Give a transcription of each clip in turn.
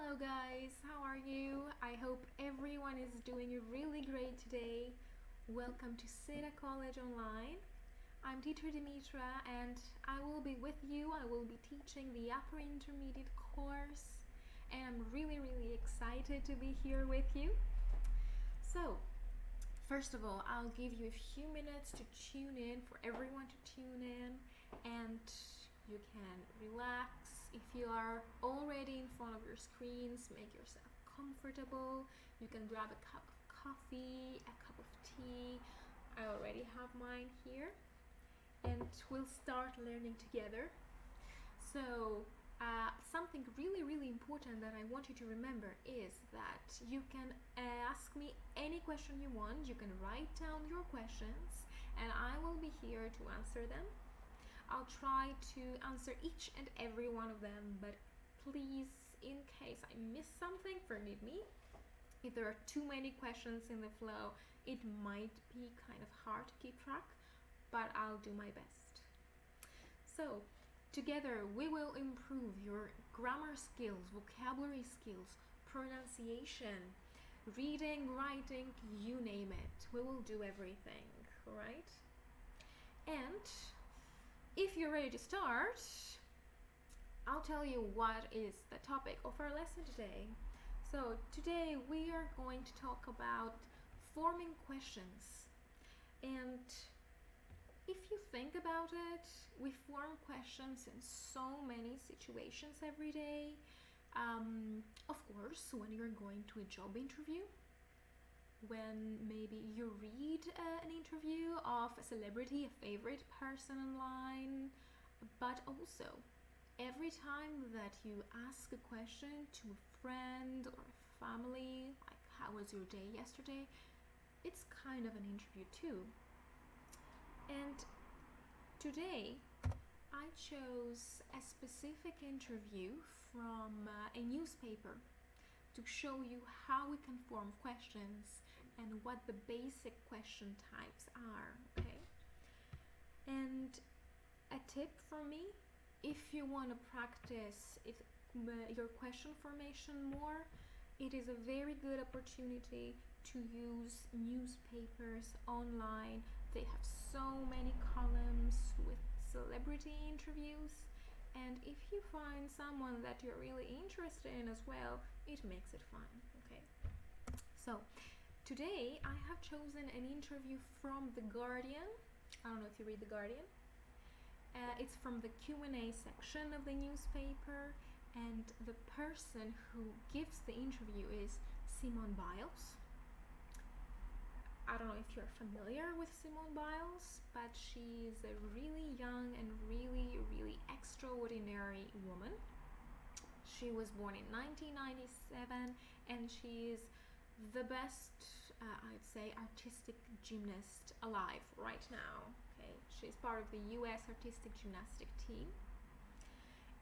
Hello guys, how are you? I hope everyone is doing really great today. Welcome to SEDA College Online. I'm teacher Dimitra and I will be with you. I will be teaching the upper intermediate course and I'm really excited to be here with you. So, first of all, I'll give you a few minutes to tune in, for everyone to tune in, and you can relax. If you are already in front of your screens, make yourself comfortable. You can grab a cup of coffee, a cup of tea. I already have mine here, and we'll start learning together. So something really important that I want you to remember is that you can ask me any question you want. You can write down your questions and I will be here to answer them. I'll try to answer each and every one of them, but please, in case I miss something, forgive me. If there are too many questions in the flow, it might be kind of hard to keep track, but I'll do my best. So, together we will improve your grammar skills, vocabulary skills, pronunciation, reading, writing, you name it. We will do everything, alright? And if you're ready to start, I'll tell you what is the topic of our lesson today. So today we are going to talk about forming questions. And if you think about it, we form questions in so many situations every day. Of course, when you're going to a job interview, when maybe you read an interview of a celebrity, a favorite person online, but also every time that you ask a question to a friend or a family, like how was your day yesterday, it's kind of an interview too. And today I chose a specific interview from a newspaper to show you how we can form questions and what the basic question types are, okay? And a tip from me, if you want to practice your question formation more, it is a very good opportunity to use newspapers online. They have so many columns with celebrity interviews, and if you find someone that you're really interested in as well, it makes it fun, okay? So today I have chosen an interview from The Guardian. I don't know if you read The Guardian. It's from the Q&A section of the newspaper, and the person who gives the interview is Simone Biles. I don't know if you're familiar with Simone Biles, but she's a really young and really extraordinary woman. She was born in 1997 and she is the best, I'd say, artistic gymnast alive right now. Okay, she's part of the US artistic gymnastic team.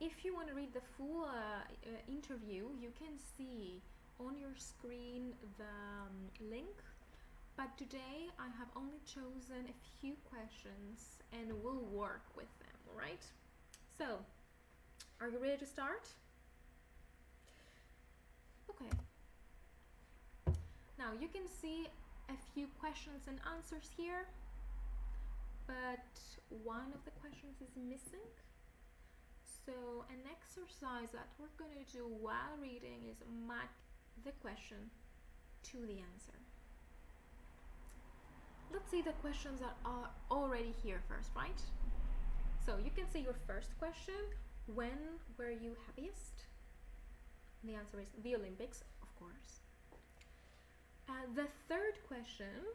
If you want to read the full interview, you can see on your screen the link. But today I have only chosen a few questions and we'll work with them, alright? So, are you ready to start? Okay. Now you can see a few questions and answers here, but one of the questions is missing. So an exercise that we're going to do while reading is map the question to the answer. Let's see the questions that are already here first, right? So you can see your first question: when were you happiest? The answer is the Olympics, of course. The third question: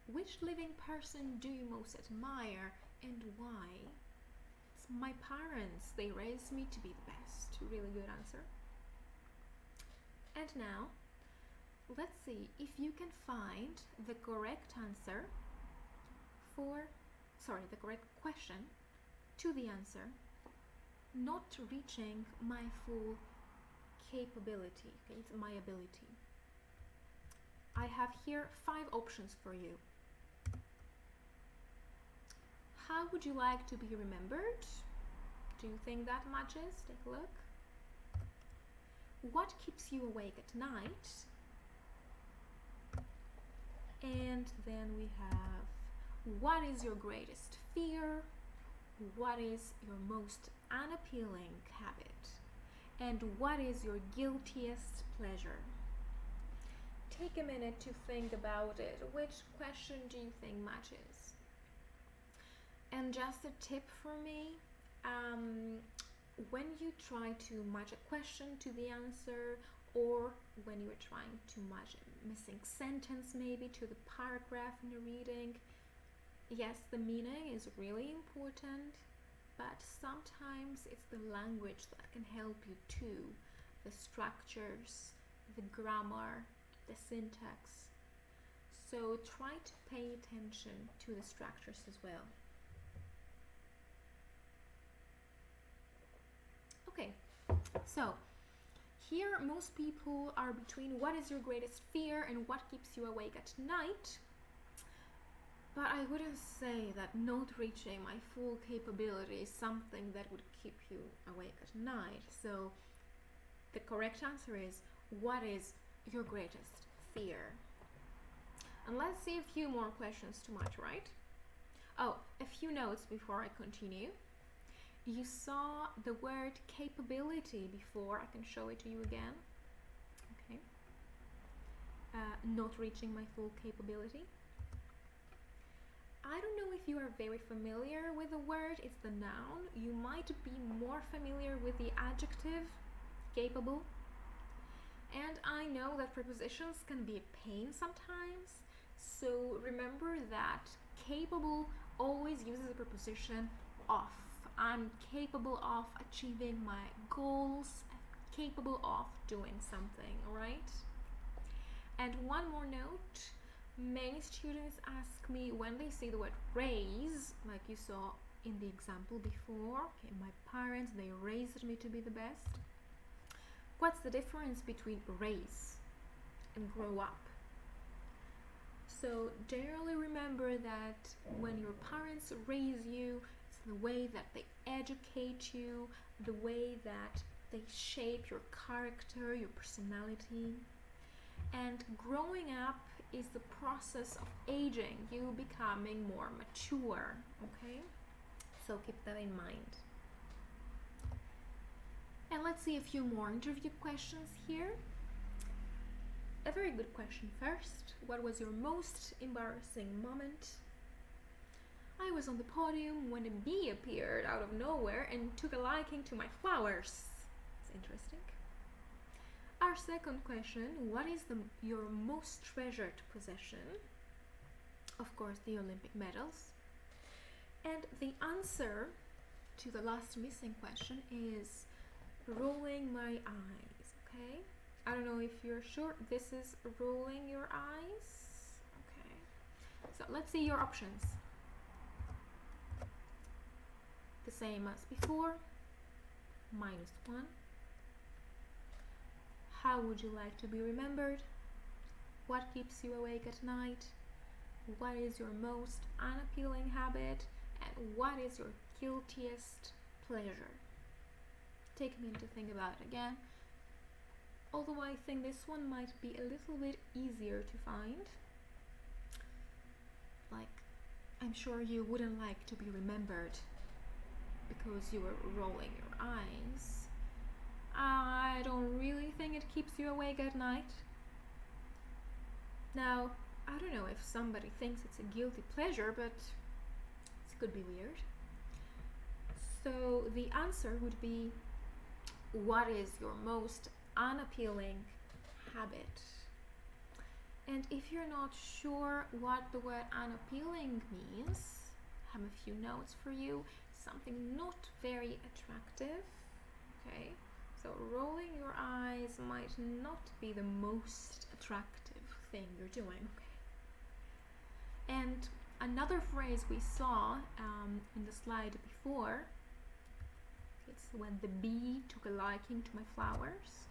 which living person do you most admire and why? It's my parents. They raised me to be the best. Really good answer. And now let's see if you can find the correct answer the correct question to the answer, not reaching my full capability. Okay, it's my ability. I have here 5 options for you. How would you like to be remembered? Do you think that matches? Take a look. what keeps you awake at night? And then we have, what is your greatest fear? What is your most unappealing habit? And what is your guiltiest pleasure? Take a minute to think about it. Which question do you think matches? And just a tip for me, when you try to match a question to the answer, or when you're trying to match a missing sentence maybe to the paragraph in your reading, yes, the meaning is really important, but sometimes it's the language that can help you too. The structures, the grammar, the syntax. So try to pay attention to the structures as well. Okay, so here most people are between what is your greatest fear and what keeps you awake at night. But I wouldn't say that not reaching my full capability is something that would keep you awake at night. So the correct answer is, what is your greatest fear? And let's see a few more questions to match, right? Oh, a few notes before I continue. You saw the word capability before. I can show it to you again. Okay. Not reaching my full capability. I don't know if you are very familiar with the word. It's the noun. You might be more familiar with the adjective, capable. And I know that prepositions can be a pain sometimes. So remember that capable always uses a preposition of. I'm capable of achieving my goals, capable of doing something, right? And one more note, many students ask me when they see the word raise, like you saw in the example before, okay, my parents, they raised me to be the best. What's the difference between raise and grow up? So generally remember that when your parents raise you, the way that they educate you, the way that they shape your character, your personality. And growing up is the process of aging, you becoming more mature, okay? So keep that in mind. And let's see a few more interview questions here. A very good question first. What was your most embarrassing moment? I was on the podium when a bee appeared out of nowhere and took a liking to my flowers. It's interesting. Our second question, what is your most treasured possession? Of course, the Olympic medals. And the answer to the last missing question is rolling my eyes, okay? I don't know if you're sure. This is rolling your eyes. Okay. So let's see your options. The same as before, -1. How would you like to be remembered? What keeps you awake at night? What is your most unappealing habit? And what is your guiltiest pleasure? Take a minute to think about it again. Although I think this one might be a little bit easier to find. Like, I'm sure you wouldn't like to be remembered because you were rolling your eyes. I don't really think it keeps you awake at night. Now, I don't know if somebody thinks it's a guilty pleasure, but it could be weird. So the answer would be, what is your most unappealing habit? And if you're not sure what the word unappealing means, I have a few notes for you. Something not very attractive, okay? So rolling your eyes might not be the most attractive thing you're doing, okay? And another phrase we saw in the slide before, it's when the bee took a liking to my flowers.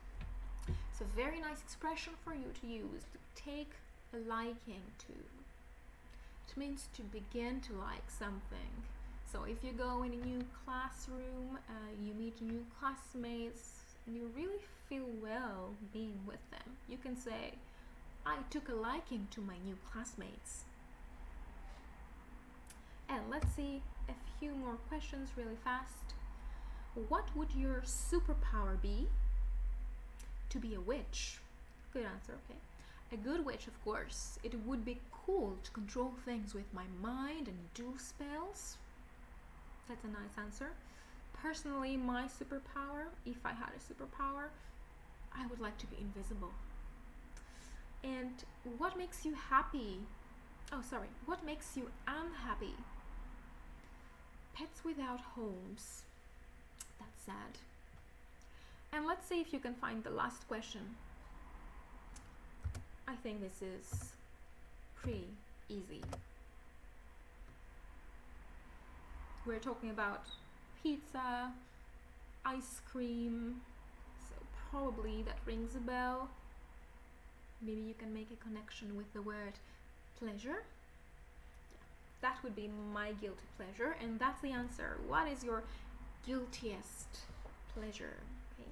It's a very nice expression for you to use, to take a liking to. It means to begin to like something. So if you go in a new classroom, you meet new classmates, and you really feel well being with them. You can say, I took a liking to my new classmates. And let's see a few more questions really fast. What would your superpower be? To be a witch. Good answer, okay. A good witch, of course. It would be cool to control things with my mind and do spells. That's a nice answer. Personally, my superpower, if I had a superpower, I would like to be invisible. And what makes you happy? What makes you unhappy? Pets without homes. That's sad. And let's see if you can find the last question. I think this is pretty easy. We're talking about pizza, ice cream, so probably that rings a bell. Maybe you can make a connection with the word pleasure. That would be my guilty pleasure, and that's the answer. What is your guiltiest pleasure? Okay.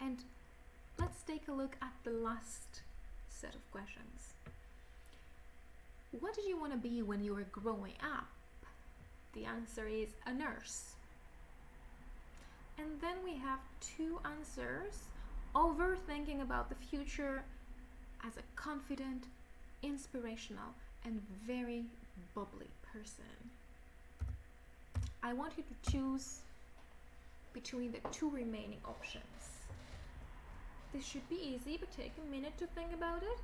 And let's take a look at the last set of questions. What did you want to be when you were growing up? The answer is a nurse. And then we have two answers. Overthinking about the future as a confident, inspirational, and very bubbly person. I want you to choose between the two remaining options. This should be easy, but take a minute to think about it.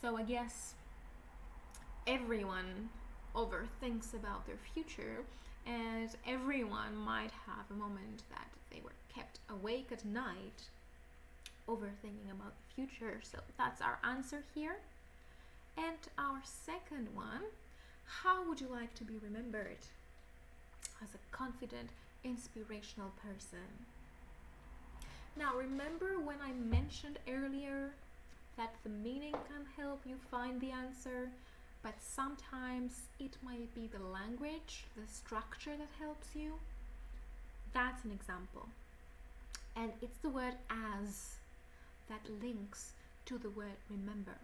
So I guess everyone overthinks about their future, and everyone might have a moment that they were kept awake at night overthinking about the future. So that's our answer here. And our second one, how would you like to be remembered? As a confident, inspirational person. Now remember when I mentioned earlier that the meaning can help you find the answer, but sometimes it might be the language, the structure that helps you? That's an example. And it's the word as that links to the word remember.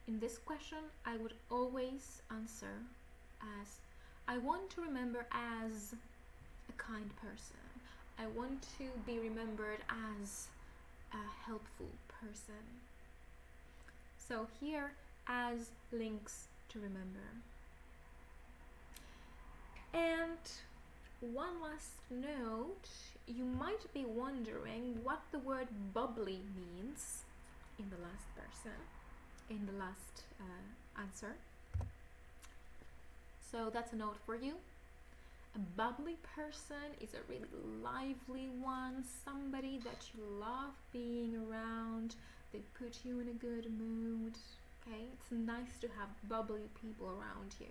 In this question, I would always answer as, I want to remember as a kind person. I want to be remembered as a helpful person. So here, as links to remember. And one last note, you might be wondering what the word bubbly means in the last answer. So that's a note for you. A bubbly person is a really lively one, somebody that you love being around. They put you in a good mood. Okay, it's nice to have bubbly people around you.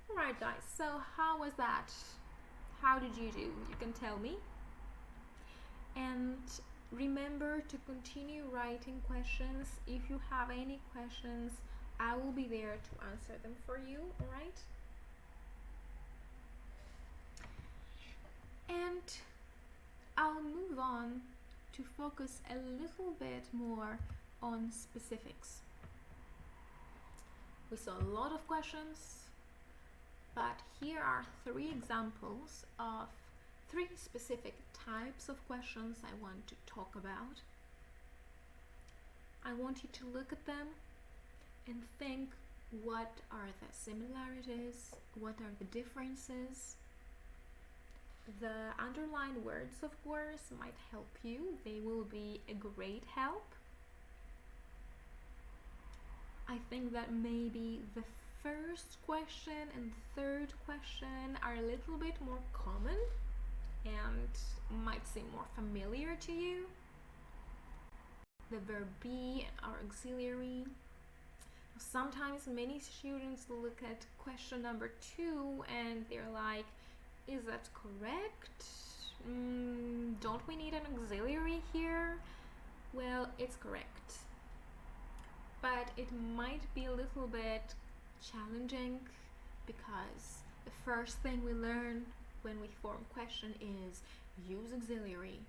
Alright guys, so how was that? How did you do? You can tell me. And remember to continue writing questions. If you have any questions, I will be there to answer them for you, alright? And I'll move on to focus a little bit more on specifics. We saw a lot of questions, but here are 3 examples of 3 specific types of questions I want to talk about. I want you to look at them and think, what are the similarities? What are the differences? The underlined words, of course, might help you. They will be a great help. I think that maybe the first question and the third question are a little bit more common and might seem more familiar to you. The verb be and our auxiliary. Sometimes many students look at question number 2 and they're like, is that correct? Don't we need an auxiliary here? Well, it's correct. But it might be a little bit challenging because the first thing we learn when we form question is use auxiliary,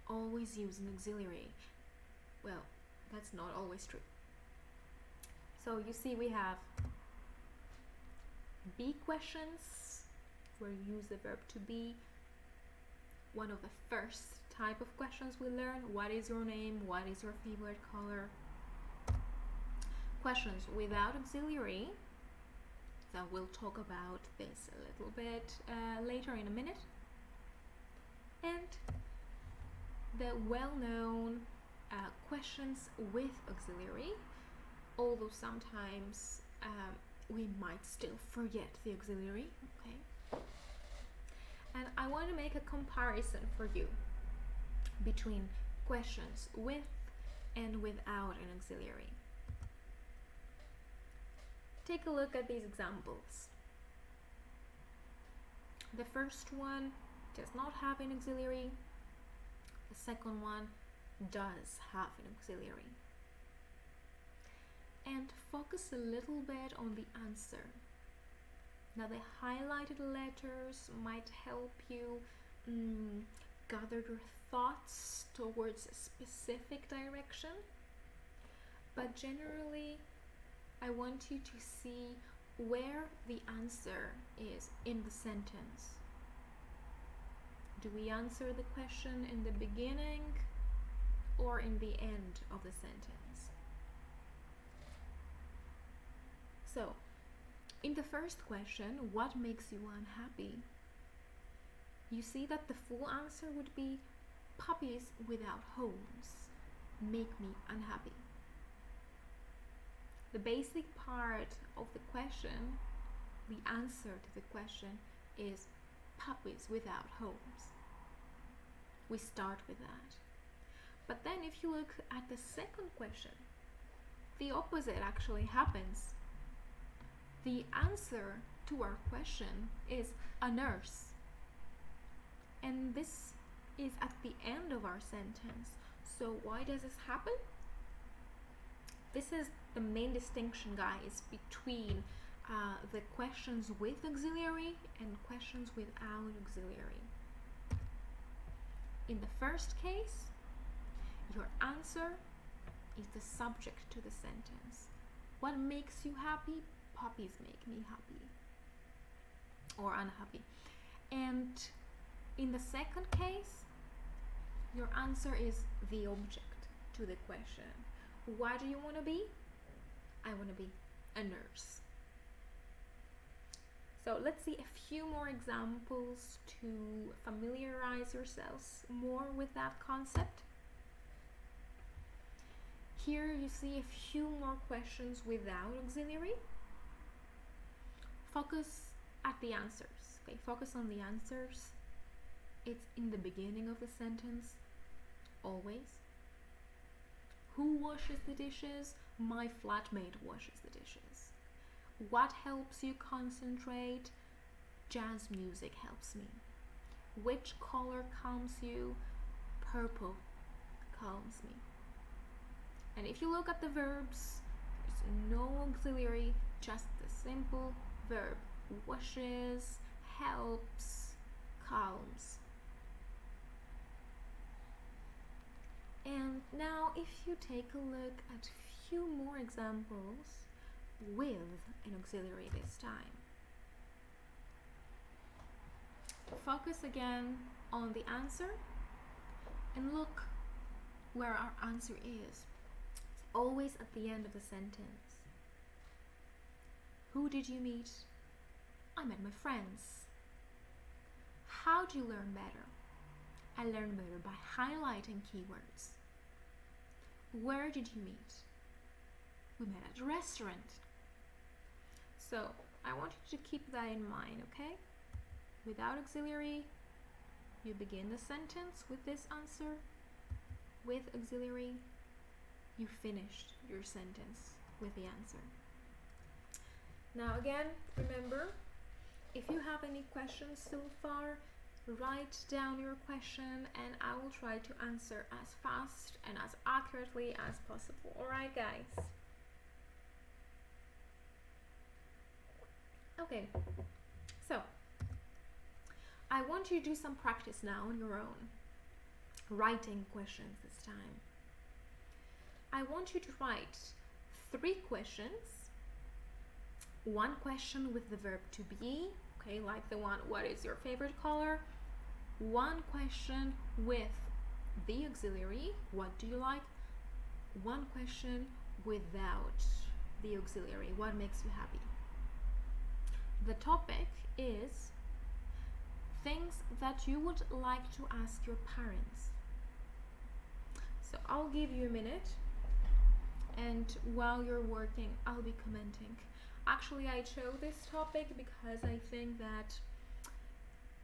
always use an auxiliary. Well, that's not always true. So you see we have be questions where you use the verb to be. One of the first type of questions we learn, what is your name, what is your favorite color. Questions without auxiliary, so we'll talk about this a little bit later in a minute. And the well-known questions with auxiliary, although sometimes we might still forget the auxiliary, okay? And I want to make a comparison for you between questions with and without an auxiliary. Take a look at these examples. The first one does not have an auxiliary. The second one does have an auxiliary. And focus a little bit on the answer. Now the highlighted letters might help you gather your thoughts towards a specific direction, but generally I want you to see where the answer is in the sentence. Do we answer the question in the beginning or in the end of the sentence? So, in the first question, what makes you unhappy? You see that the full answer would be puppies without homes make me unhappy. The basic part of the question, the answer to the question is puppies without homes. We start with that. But then if you look at the second question, the opposite actually happens. The answer to our question is a nurse. And this is at the end of our sentence. So why does this happen? This is the main distinction, guys, between the questions with auxiliary and questions without auxiliary. In the first case, your answer is the subject to the sentence. What makes you happy? Puppies make me happy or unhappy. And in the second case, your answer is the object to the question. What do you want to be? I want to be a nurse. So let's see a few more examples to familiarize yourselves more with that concept. Here you see a few more questions without auxiliary. Focus at the answers. Okay, focus on the answers. It's in the beginning of the sentence, always. Who washes the dishes? My flatmate washes the dishes. What helps you concentrate? Jazz music helps me. Which color calms you? Purple calms me. And if you look at the verbs, there's no auxiliary, just the simple verb. Washes, helps, calms. And now if you take a look at a few more examples with an auxiliary this time. Focus again on the answer and look where our answer is. It's always at the end of the sentence. Who did you meet? I met my friends. How do you learn better? I learn better by highlighting keywords. Where did you meet? We met at a restaurant. So I want you to keep that in mind, okay? Without auxiliary, you begin the sentence with this answer. With auxiliary, you finished your sentence with the answer. Now again, remember, if you have any questions so far, write down your question and I will try to answer as fast and as accurately as possible. Alright, guys? Okay, so I want you to do some practice now on your own, writing questions this time. I want you to write 3 questions. 1 question with the verb to be, okay, like the one, what is your favorite color? 1 question with the auxiliary, what do you like? 1 question without the auxiliary, what makes you happy? The topic is things that you would like to ask your parents. So I'll give you a minute, and while you're working, I'll be commenting. Actually, I chose this topic because I think that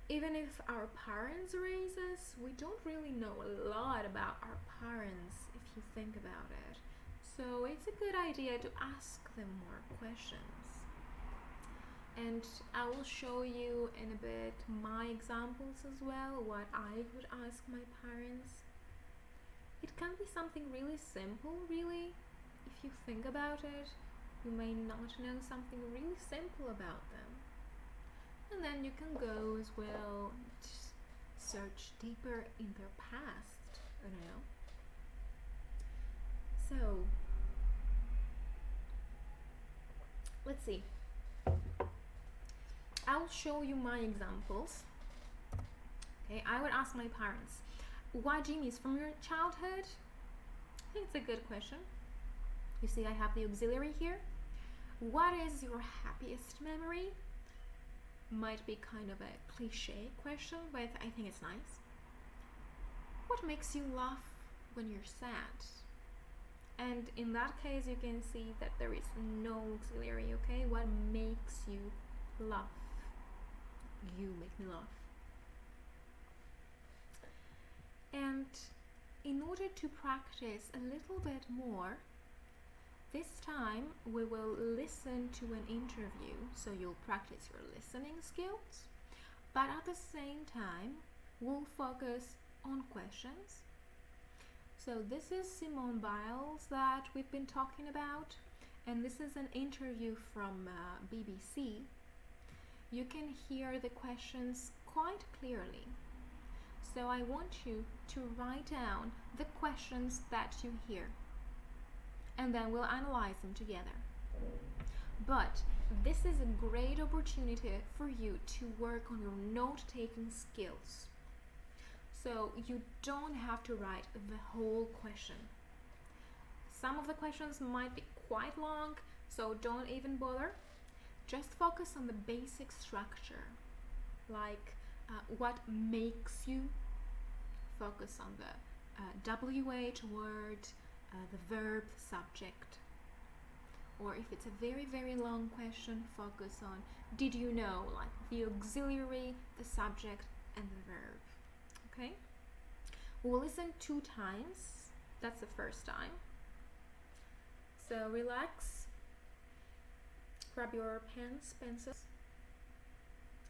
even if our parents raise us, we don't really know a lot about our parents if you think about it. So it's a good idea to ask them more questions. And I will show you in a bit my examples as well, what I would ask my parents. It can be something really simple, really. If you think about it, you may not know something really simple about them. And then you can go as well and search deeper in their past, you know. So, let's see. I'll show you my examples. Okay, I would ask my parents, what dreams from your childhood? I think it's a good question. You see, I have the auxiliary here. What is your happiest memory? Might be kind of a cliche question, but I think it's nice. What makes you laugh when you're sad? And in that case, you can see that there is no auxiliary, okay? What makes you laugh? You make me laugh. And in order to practice a little bit more, this time we will listen to an interview, so you'll practice your listening skills, but at the same time we'll focus on questions. So this is Simone Biles that we've been talking about, and this is an interview from BBC. You can hear the questions quite clearly. So I want you to write down the questions that you hear, and then we'll analyze them together. But this is a great opportunity for you to work on your note-taking skills. So you don't have to write the whole question. Some of the questions might be quite long, so don't even bother. Just focus on the basic structure, like what makes you. Focus on the WH word, the verb, subject. Or if it's a very, very long question, focus on did you know, like the auxiliary, the subject, and the verb. Okay? We'll listen 2 times. That's the first time. So relax. Grab your pens, pencils,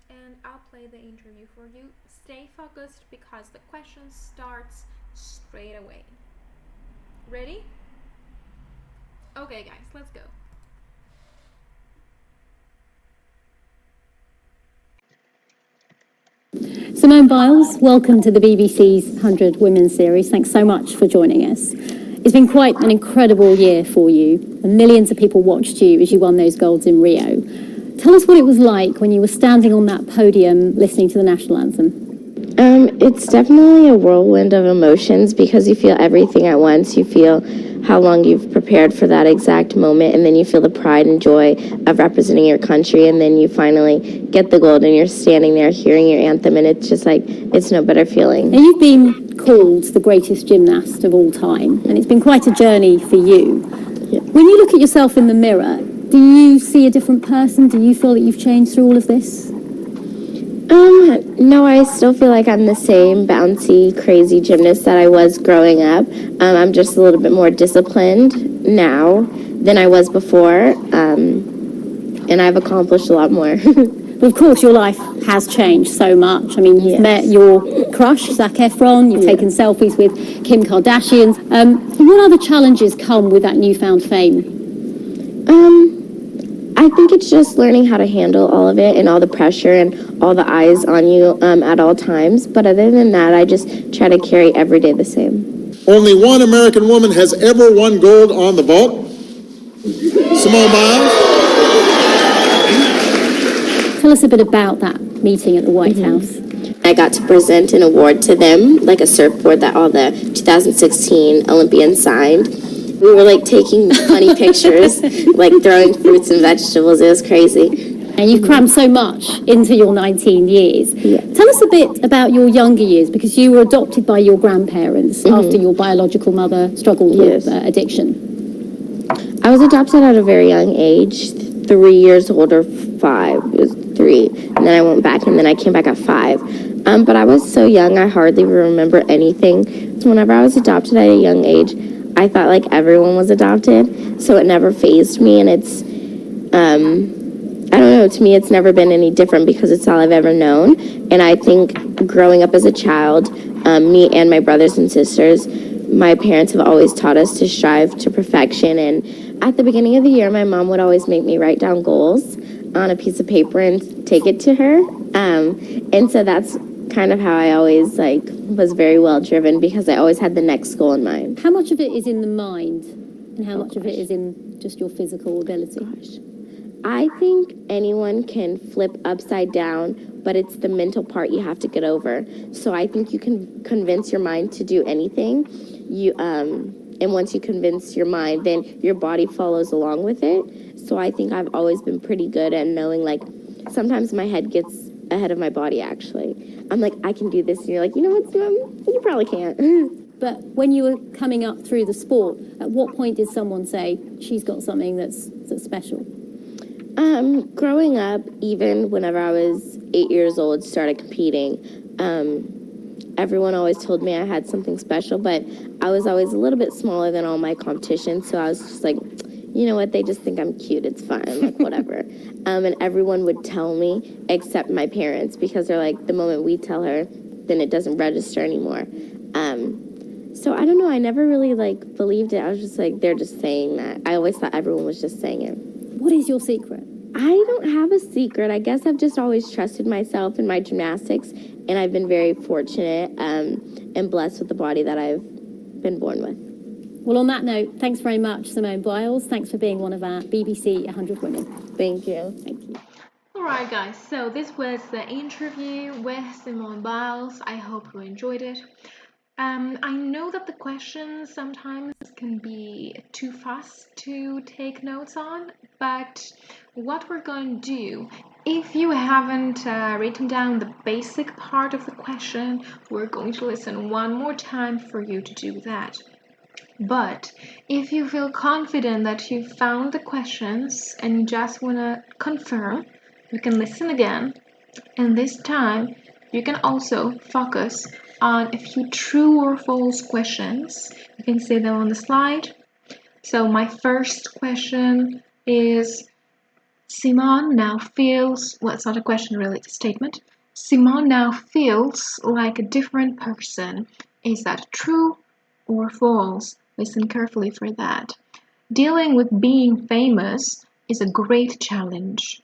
and I'll play the interview for you. Stay focused because the question starts straight away. Ready? Okay guys, let's go. Simone Biles, welcome to the BBC's 100 Women series. Thanks so much for joining us. It's been quite an incredible year for you, and millions of people watched you as you won those golds in Rio. Tell us what it was like when you were standing on that podium listening to the national anthem. It's definitely a whirlwind of emotions because you feel everything at once. You feel how long you've prepared for that exact moment, and then you feel the pride and joy of representing your country, and then you finally get the gold and you're standing there hearing your anthem, and it's just like, it's no better feeling. Now, you've been called the greatest gymnast of all time, and it's been quite a journey for you. Yeah. When you look at yourself in the mirror, do you see a different person? Do you feel that you've changed through all of this? No, I still feel like I'm the same bouncy, crazy gymnast that I was growing up. I'm just a little bit more disciplined now than I was before, and I've accomplished a lot more. But of course, your life has changed so much. I mean, you've met your crush, Zac Efron, you've taken selfies with Kim Kardashian. What other challenges come with that newfound fame? I I think it's just learning how to handle all of it and all the pressure and all the eyes on you at all times. But other than that, I just try to carry every day the same. Only one American woman has ever won gold on the vault. Simone Biles. Tell us a bit about that meeting at the White House. I got to present an award to them, like a surfboard that all the 2016 Olympians signed. We were like taking funny pictures, like throwing fruits and vegetables. It was crazy. And you've crammed so much into your 19 years. Yeah. Tell us a bit about your younger years, because you were adopted by your grandparents after your biological mother struggled with addiction. I was adopted at a very young age, 3 years old or 5. It was 3. And then I went back, and then I came back at 5. But I was so young, I hardly remember anything. So whenever I was adopted at a young age, I thought like everyone was adopted. So it never fazed me, and it's, I don't know, to me it's never been any different because it's all I've ever known. And I think growing up as a child, me and my brothers and sisters, my parents have always taught us to strive to perfection. And at the beginning of the year, my mom would always make me write down goals on a piece of paper and take it to her. And so that's kind of how I always was very well driven, because I always had the next goal in mind. How much of it is in the mind and how much of it is in just your physical ability? I think anyone can flip upside down, but it's the mental part you have to get over. So I think you can convince your mind to do anything. And once you convince your mind, then your body follows along with it. So I think I've always been pretty good at knowing, sometimes my head gets ahead of my body, actually. I'm like, I can do this. And you're like, you know what, you probably can't. But when you were coming up through the sport, at what point did someone say, she's got something that's special? Growing up, even whenever I was 8 years old, started competing, everyone always told me I had something special, but I was always a little bit smaller than all my competition, so I was just like, you know what, they just think I'm cute, it's fine, like, whatever. And everyone would tell me, except my parents, because they're like, the moment we tell her, then it doesn't register anymore. So I don't know, I never really, believed it. I was just like, they're just saying that. I always thought everyone was just saying it. What is your secret? I don't have a secret. I guess I've just always trusted myself and my gymnastics, and I've been very fortunate and blessed with the body that I've been born with. Well, on that note, thanks very much, Simone Biles. Thanks for being one of our BBC 100 Women. Thank you. Thank you. Alright guys, so this was the interview with Simone Biles. I hope you enjoyed it. I know that the questions sometimes can be too fast to take notes on, but what we're going to do, if you haven't written down the basic part of the question, we're going to listen one more time for you to do that. But if you feel confident that you've found the questions and you just want to confirm, you can listen again, and this time you can also focus on a few true or false questions. You can see them on the slide. So my first question is, Simone now feels, well, it's not a question really, it's a statement. Simone now feels like a different person. Is that true or false? Listen carefully for that. Dealing with being famous is a great challenge.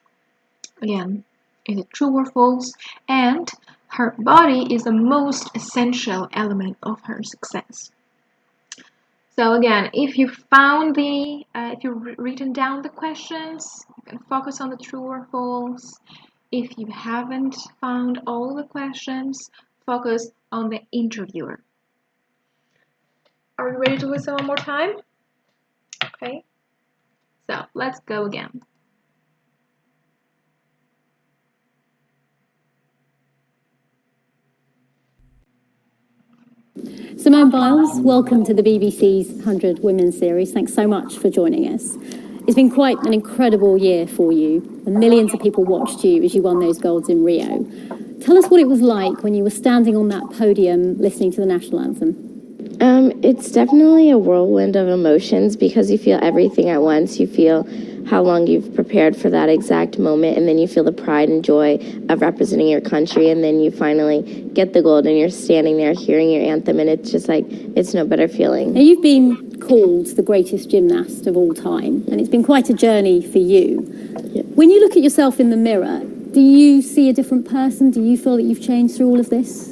Again, is it true or false? And her body is the most essential element of her success. So again, if you found if you've written down the questions, you can focus on the true or false. If you haven't found all the questions, focus on the interviewer. Are you ready to listen one more time? Okay. So let's go again. Simone Biles, welcome to the BBC's 100 Women series. Thanks so much for joining us. It's been quite an incredible year for you, and millions of people watched you as you won those golds in Rio. Tell us what it was like when you were standing on that podium listening to the national anthem. It's definitely a whirlwind of emotions because you feel everything at once. You feel how long you've prepared for that exact moment, and then you feel the pride and joy of representing your country, and then you finally get the gold and you're standing there hearing your anthem, and it's just like, it's no better feeling. Now, you've been called the greatest gymnast of all time, and it's been quite a journey for you. Yeah. When you look at yourself in the mirror, do you see a different person? Do you feel that you've changed through all of this?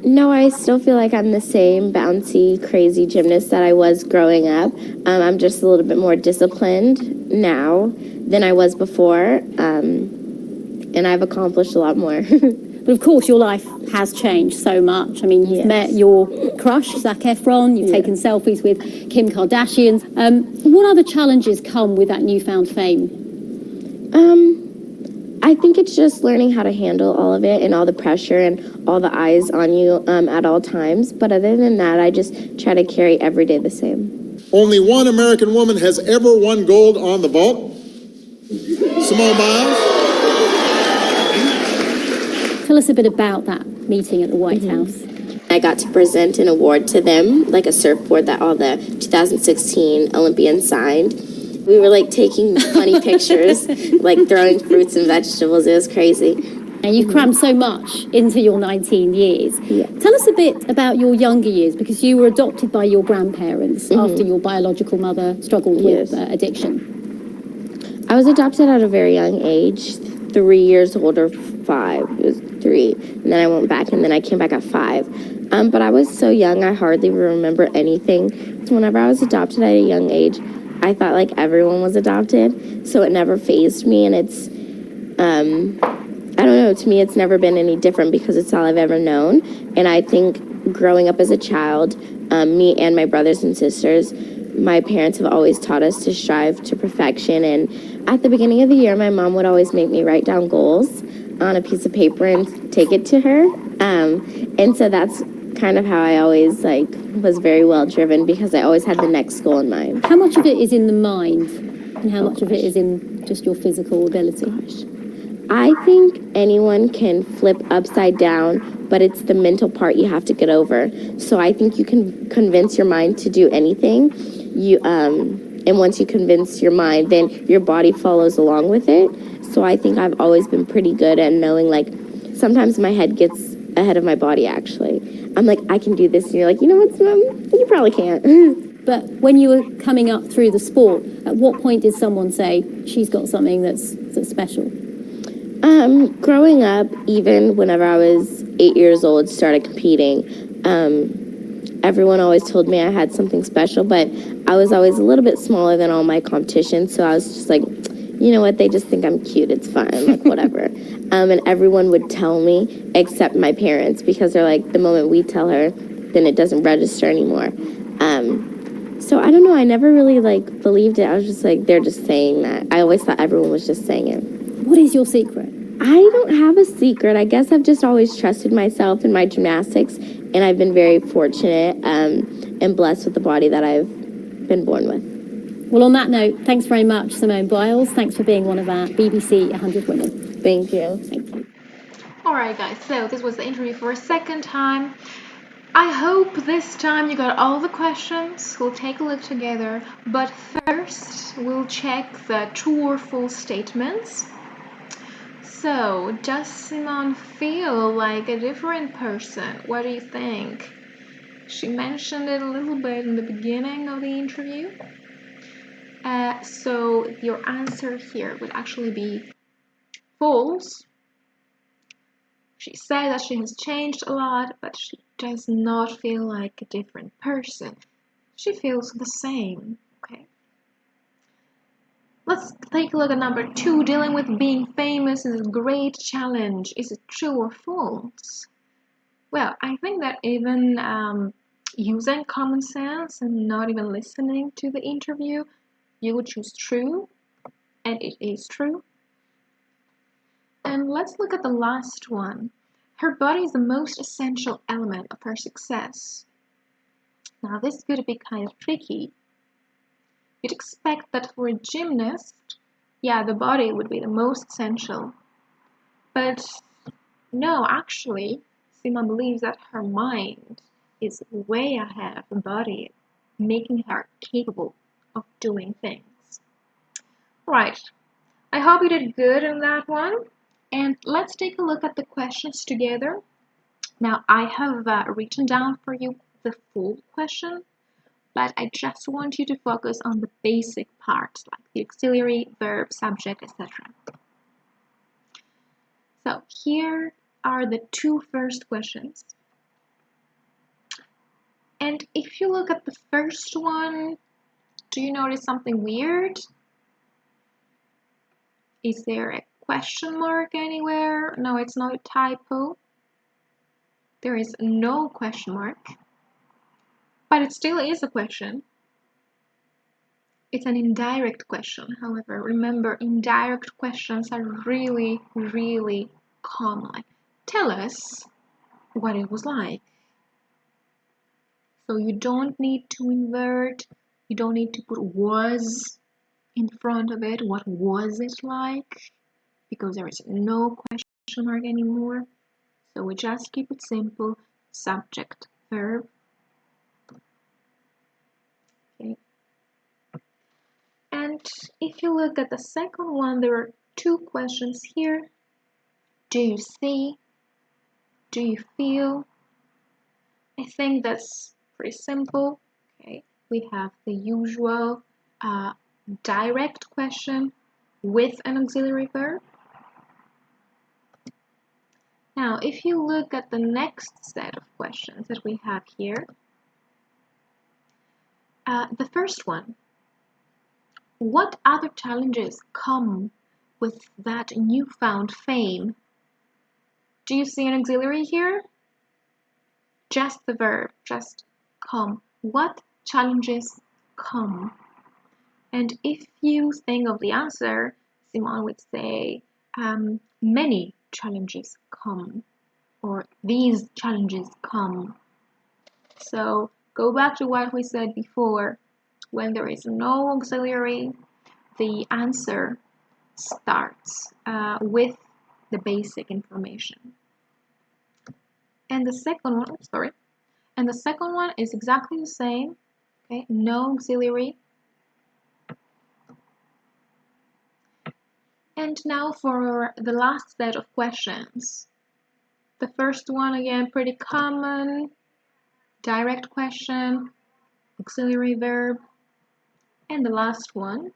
No, I still feel like I'm the same bouncy, crazy gymnast that I was growing up. I'm just a little bit more disciplined now than I was before, and I've accomplished a lot more. But of course, your life has changed so much. I mean, you've Yes. met your crush, Zac Efron, you've taken selfies with Kim Kardashian. What other challenges come with that newfound fame? I think it's just learning how to handle all of it and all the pressure and all the eyes on you at all times. But other than that, I just try to carry every day the same. Only one American woman has ever won gold on the vault. Simone Biles. Tell us a bit about that meeting at the White House. I got to present an award to them, like a surfboard that all the 2016 Olympians signed. We were like taking funny pictures, like throwing fruits and vegetables. It was crazy. And you've crammed so much into your 19 years. Yeah. Tell us a bit about your younger years, because you were adopted by your grandparents after your biological mother struggled with addiction. I was adopted at a very young age, 3 years old or 5. It was 3. And then I went back, and then I came back at 5. But I was so young, I hardly remember anything. So whenever I was adopted at a young age, I thought like everyone was adopted. So it never fazed me, and it's, I don't know, to me it's never been any different because it's all I've ever known. And I think growing up as a child, me and my brothers and sisters, my parents have always taught us to strive to perfection. And at the beginning of the year, my mom would always make me write down goals on a piece of paper and take it to her. And so that's kind of how I always like was very well driven, because I always had the next goal in mind. How much of it is in the mind and how much of it is in just your physical ability? I think anyone can flip upside down, but it's the mental part you have to get over. So I think you can convince your mind to do anything. And once you convince your mind, then your body follows along with it. So I think I've always been pretty good at knowing, like, sometimes my head gets ahead of my body, actually. I'm like, I can do this. And you're like, you know what, Mom? You probably can't. But when you were coming up through the sport, at what point did someone say, she's got something that's special? Growing up, even whenever I was 8 years old, started competing, everyone always told me I had something special, but I was always a little bit smaller than all my competition, so I was just like, you know what, they just think I'm cute, it's fine, like, whatever. And everyone would tell me, except my parents, because they're like, the moment we tell her, then it doesn't register anymore. So I don't know, I never really, like, believed it. I was just like, they're just saying that. I always thought everyone was just saying it. What is your secret? I don't have a secret. I guess I've just always trusted myself and my gymnastics, and I've been very fortunate and blessed with the body that I've been born with. Well, on that note, thanks very much, Simone Biles. Thanks for being one of our BBC 100 Women. Thank you. Thank you. Alright guys, so this was the interview for a second time. I hope this time you got all the questions. We'll take a look together. But first, we'll check the true or false statements. So, does Simone feel like a different person? What do you think? She mentioned it a little bit in the beginning of the interview. So your answer here would actually be false. She said that she has changed a lot, but she does not feel like a different person. She feels the same, okay? Let's take a look at number 2. Dealing with being famous is a great challenge. Is it true or false? Well, I think that even using common sense and not even listening to the interview, you would choose true, and it is true. And let's look at the last one. Her body is the most essential element of her success. Now this could be kind of tricky. You'd expect that for a gymnast, yeah, the body would be the most essential. But no, actually, Simone believes that her mind is way ahead of the body, making her capable of doing things. Right, I hope you did good on that one. And let's take a look at the questions together. Now, I have written down for you the full question, but I just want you to focus on the basic parts, like the auxiliary, verb, subject, etc. So here are the two first questions. And if you look at the first one, do you notice something weird? Is there a question mark anywhere? No, it's not a typo. There is no question mark, but it still is a question. It's an indirect question. However, remember, indirect questions are really, really common. Like, tell us what it was like. So you don't need to invert, you don't need to put was in front of it. What was it like? Because there is no question mark anymore. So we just keep it simple, subject, verb. Okay. And if you look at the second one, there are two questions here. Do you see? Do you feel? I think that's pretty simple. Okay, we have the usual direct question with an auxiliary verb. Now, if you look at the next set of questions that we have here, the first one, what other challenges come with that newfound fame? Do you see an auxiliary here? Just the verb, just come. What challenges come? And if you think of the answer, Simone would say, many challenges come, or these challenges come. So go back to what we said before. When there is no auxiliary, the answer starts with the basic information. And the second one, is exactly the same. Okay, no auxiliary. And now for the last set of questions. The first one, again, pretty common. Direct question, auxiliary verb. And the last one,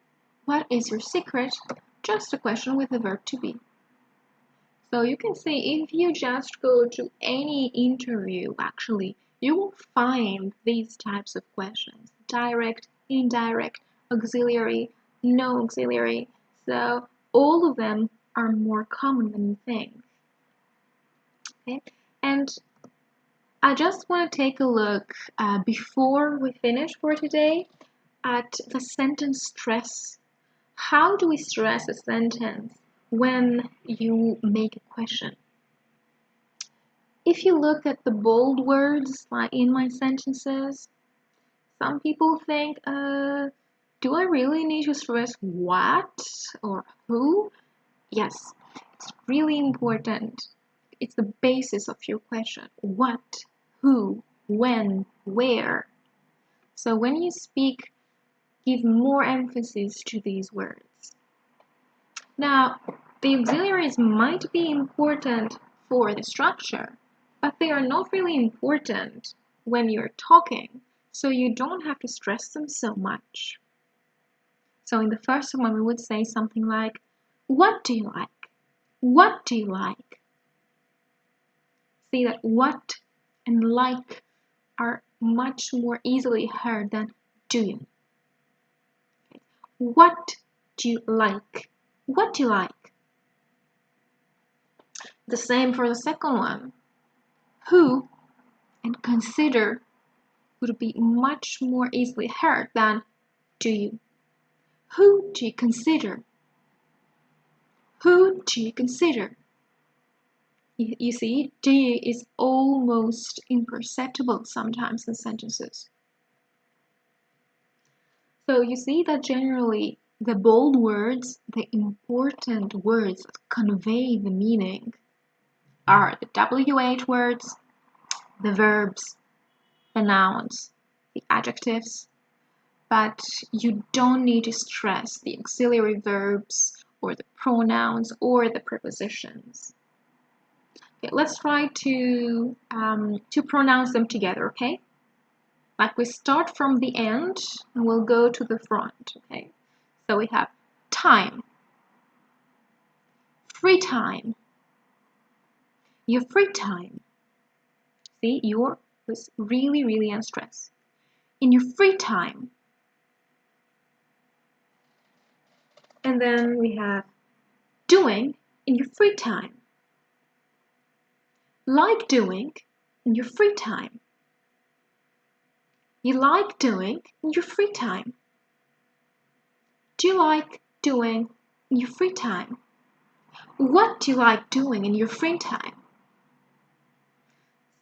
what is your secret? Just a question with the verb to be. So you can see, if you just go to any interview, actually, you will find these types of questions. Direct, indirect, auxiliary, no auxiliary. So all of them are more common than you think. Okay, and I just want to take a look before we finish for today at the sentence stress. How do we stress a sentence when you make a question? If you look at the bold words like in my sentences, some people think, do I really need to stress what or who? Yes, it's really important. It's the basis of your question. What, who, when, where. So when you speak, give more emphasis to these words. Now, the auxiliaries might be important for the structure, but they are not really important when you're talking, so you don't have to stress them so much. So in the first one, we would say something like, what do you like? What do you like? See that what and like are much more easily heard than do you. Okay. What do you like? What do you like? The same for the second one. Who and consider would be much more easily heard than do you. Who do you consider? Who do you consider? You see, do you is almost imperceptible sometimes in sentences. So you see that generally the bold words, the important words that convey the meaning, are the WH words, the verbs, pronounce the adjectives, but you don't need to stress the auxiliary verbs or the pronouns or the prepositions. Okay, let's try to pronounce them together, okay? Like we start from the end and we'll go to the front, okay? So we have time, free time, your free time. See, your was really unstressed. In your free time. And then we have doing in your free time. Like doing in your free time. You like doing in your free time. Do you like doing in your free time? What do you like doing in your free time?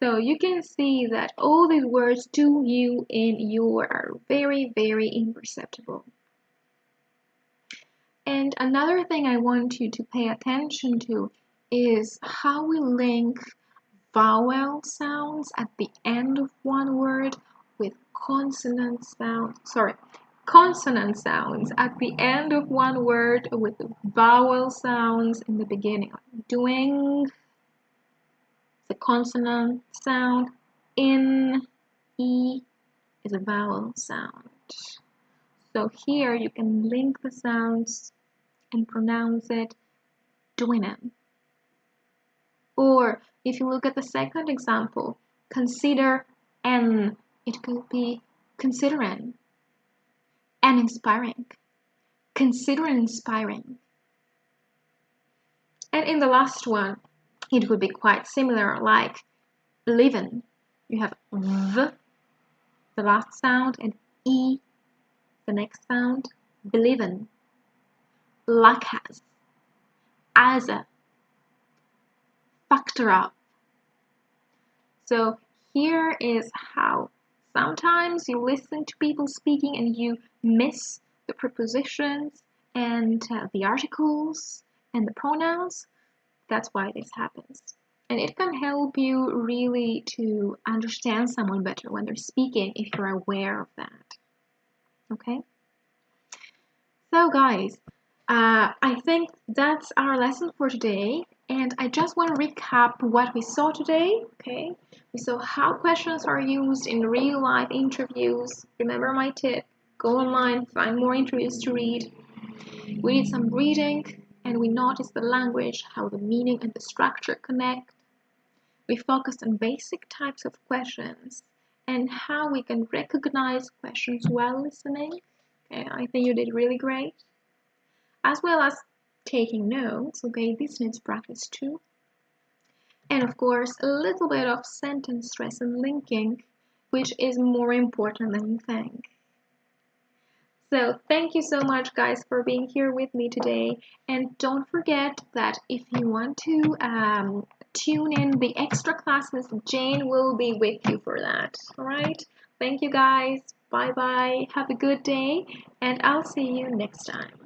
So you can see that all these words to you in your are very imperceptible. And another thing I want you to pay attention to is how we link vowel sounds at the end of one word with consonant sounds at the end of one word with vowel sounds in the beginning. Doing, the consonant sound. In, E is a vowel sound. So here you can link the sounds and pronounce it doinen. Or if you look at the second example, consider and it could be considering and inspiring. Consider inspiring. And in the last one, it would be quite similar, like living. You have V, the last sound, and E, the next sound. Believin', like as a, factor up. So here is how sometimes you listen to people speaking and you miss the prepositions and the articles and the pronouns. That's why this happens. And it can help you really to understand someone better when they're speaking if you're aware of that. Okay? So guys, I think that's our lesson for today. And I just want to recap what we saw today. Okay? We saw how questions are used in real life interviews. Remember my tip, go online, find more interviews to read. We did some reading and we noticed the language, how the meaning and the structure connect. We focused on basic types of questions and how we can recognize questions while listening. Okay, I think you did really great. As well as taking notes, okay, this needs practice too. And of course, a little bit of sentence stress and linking, which is more important than you think. So thank you so much guys for being here with me today, and don't forget that if you want to tune in the extra classes, Jane will be with you for that. All right, thank you guys, bye bye, have a good day, and I'll see you next time.